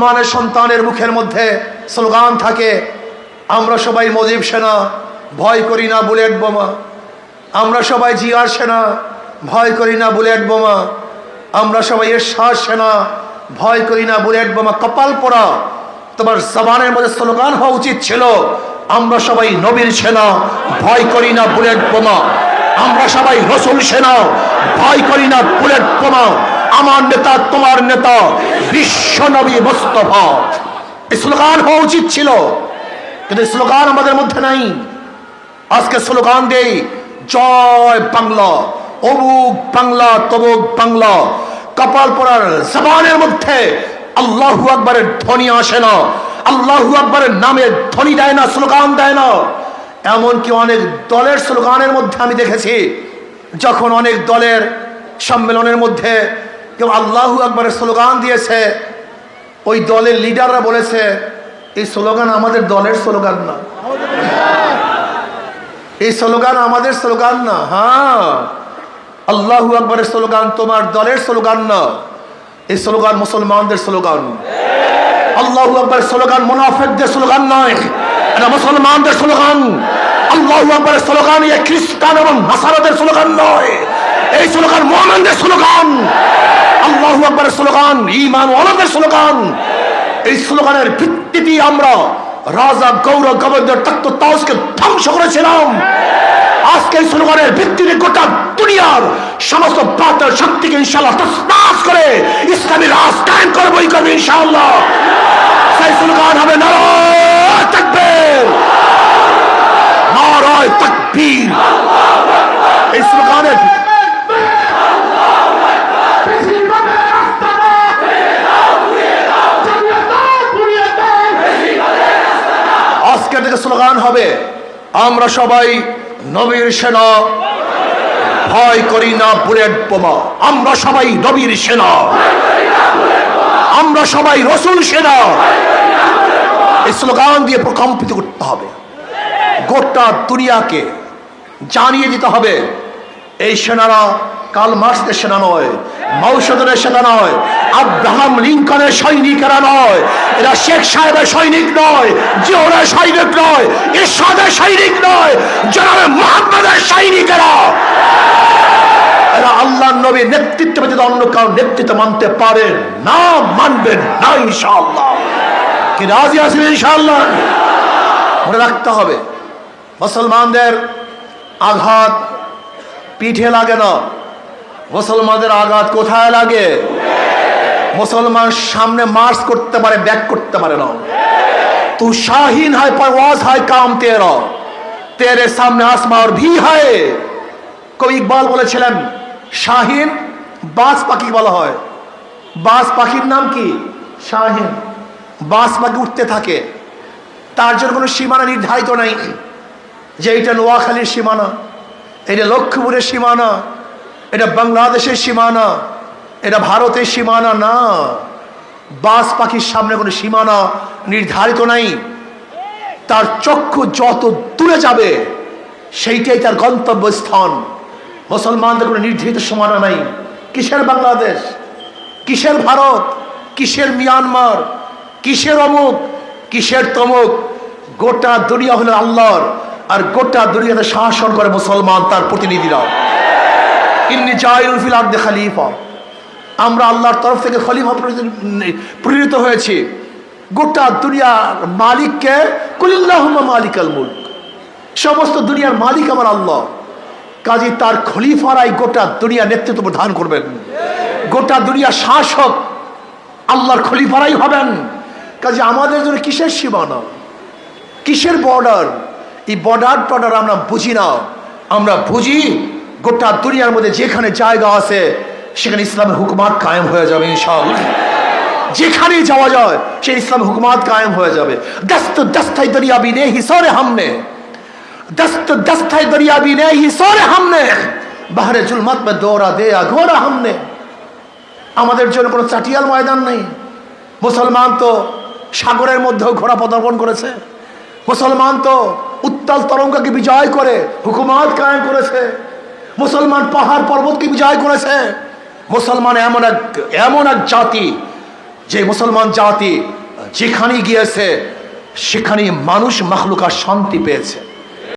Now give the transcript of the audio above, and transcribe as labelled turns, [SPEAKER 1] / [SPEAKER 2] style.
[SPEAKER 1] মুসলমানের সন্তানের মুখের মধ্যে স্লোগান থাকে, আমরা সবাই মুজিব সেনা, ভয় করি না বুলেট বোমা। আমরা সবাই জিয়ার সেনা, ভয় করি না বুলেট বোমা। আমরা সবাই এরশাদ সেনা, ভয় করি না বুলেট বোমা। কপাল পোড়া, তোমার জবানের মধ্যে স্লোগান হওয়া উচিত ছিল, আমরা সবাই নবীর সেনা, ভয় করি না বুলেট বোমা। আমরা সবাই রসুল সেনা, ভয় করি না বুলেট বোমা। আমার নেতা তোমার নেতা বিশ্ব নবী মুস্তাফা। এই স্লোগান হওয়া উচিত ছিল, কিন্তু স্লোগান আমাদের মধ্যে নাই। আজকে স্লোগান দেই জয় বাংলা, অমুক বাংলা তমুক বাংলা। কপাল পড়ার জবানের মধ্যে আল্লাহু আকবারের ধ্বনি আসে না, আল্লাহু আকবারের নামে ধ্বনি দেয় না, স্লোগান দেয় না। এমনকি অনেক দলের স্লোগানের মধ্যে আমি দেখেছি, যখন অনেক দলের সম্মেলনের মধ্যে কেউ আল্লাহু আকবারের স্লোগান দিয়েছে, ওই দলের লিডাররা বলেছে এই স্লোগান আমাদের দলের স্লোগান না, এই স্লোগান আমাদের স্লোগান না। হ্যাঁ, আল্লাহু আকবারের স্লোগান তোমার দলের স্লোগান না, এই স্লোগান মুসলমানদের স্লোগান। আল্লাহু আকবারের স্লোগান মুনাফিকদের স্লোগান নয়, এটা মুসলমানদের স্লোগান। আল্লাহু আকবারের স্লোগান এই খ্রিস্টান এবং নাসারাদের স্লোগান নয়, এই স্লোগান মুমিনদের স্লোগান। আল্লাহু আকবারের স্লোগান ঈমানওয়ালাদের স্লোগান। এই স্লোগানের ভিত্তিতে আমরা রাজা গৌরব গভর্নর তখ্ত তাউসকে ধ্বংস করেছিলাম। আজকে এই স্লোগানের ভিত্তিতে গোটা দুনিয়ার সমস্ত বাতিল শক্তিকে ইনশাআল্লাহ তছনছ করে ইসলামী রাজ কায়েম করবই করবে ইনশাআল্লাহ। সেই স্লোগান হবে নারায়ে তাকবীর, নারায়ে তাকবীর। এই স্লোগানের আজকে থেকে স্লোগান হবে আমরা সবাই নবীর সেনা, ভয় করি না বুলেট বোমা। আমরা সবাই নবীর সেনা, আমরা সবাই রসুল সেনা। এই স্লোগান দিয়ে প্রকম্পিত করতে হবে, গোটা দুনিয়াকে জানিয়ে দিতে হবে এই সেনারা কার্ল মার্ক্সের সেনা নয়, মাওসেতুংয়ের সেনা নয়, আব্রাহাম লিঙ্কনের সৈনিকেরা নয়, এরা শেখ সাহেবের সৈনিক নয়, জিয়াউরের সৈনিক নয়, এরশাদের সৈনিক নয়, জনাবে মুহাম্মদের সৈনিকেরা। এরা আল্লাহর নবীর নেতৃত্বে যদি অন্য কারো নেতৃত্ব মানতে পারেন না, মানবেন না ইনশাআল্লাহ। কি রাজি আছেন ইনশাআল্লাহ? মনে রাখতে হবে, মুসলমানদের আঘাত পিঠে লাগে না, মুসলমানদের আঘাত কোথায় লাগে? মুসলমান সামনে মার্চ করতে পারে, ব্যাক করতে পারে না। তু শাহিন হয় परवाज है काम तेरा, तेरे सामने आसमां और भी है। কবি ইকবাল বলেছিলেন শাহিন বাজ পাখি বলা হয়, বাজ পাখির নাম কি? শাহিন। বাজ পাখি উঠতে থাকে, তার জন্য কোনো সীমানা নির্ধারিত নাই যে এটা নোয়াখালীর সীমানা, এটা লক্ষ্মীপুরের সীমানা, এটা বাংলাদেশের সীমানা, এটা ভারতের সীমানা না। বাজ পাখির সামনে কোনো সীমানা নির্ধারিত নাই, তার চক্ষু যত দূরে যাবে সেইটাই তার গন্তব্যস্থান। মুসলমানদের কোনো নির্ধারিত সীমানা নাই। কিসের বাংলাদেশ, কিসের ভারত, কিসের মিয়ানমার, কিসের অমুক, কিসের তমুক, গোটা দুনিয়া হলো আল্লাহর, আর গোটা দুনিয়াতে শাসন করে মুসলমান, তার প্রতিনিধিরা। ইন্নী জাইলুন ফিল আরদি খলিফা, আমরা আল্লাহর তরফ থেকে খলিফা প্রেরিত হয়েছি। গোটা দুনিয়ার মালিককে কুলিল্লাহুম্মা মালিকাল মুলক, সমস্ত দুনিয়ার মালিক আমার আল্লাহ। কাজী তার খলিফারাই গোটা দুনিয়া নেতৃত্ব প্রদান করবেন, গোটা দুনিয়া শাসক আল্লাহর খলিফারাই হবেন। কাজী আমাদের জন্য কিসের সীমানা, কিসের বর্ডার? এই বর্ডার আমরা বুঝি না। আমরা বুঝি গোটা দুনিয়ার মধ্যে যেখানে জায়গা আছে সেখানে ইসলামের হুকুমাত কায়েম হয়ে যাবে ইনশাআল্লাহ। যেখানে যাওয়া যায় সেই ইসলামের হুকুমাত কায়েম হয়ে যাবে। দস্ত দস্তাই দরিয়া भी ने हिसोरे हमने, दस्त दस्ताई दरिया भी ने हिसोरे हमने, বাহরে জুলমাত में दौरा दिया घोरा हमने। আমাদের জন্য কোনো চাটিয়াল ময়দান নেই। মুসলমান তো সাগরের মধ্যেও ঘোড়া পদার্পণ করেছে, মুসলমান তো উত্তাল তরঙ্গকে বিজয় করে হুকুমাত কায়েম করেছে, মুসলমান পাহাড় পর্বতকে বিজয় করেছে। মুসলমান এমন এক জাতি, যে মুসলমান জাতি যেখানে গিয়েছে সেখানে মানুষ মাখলুকা শান্তি পেয়েছে।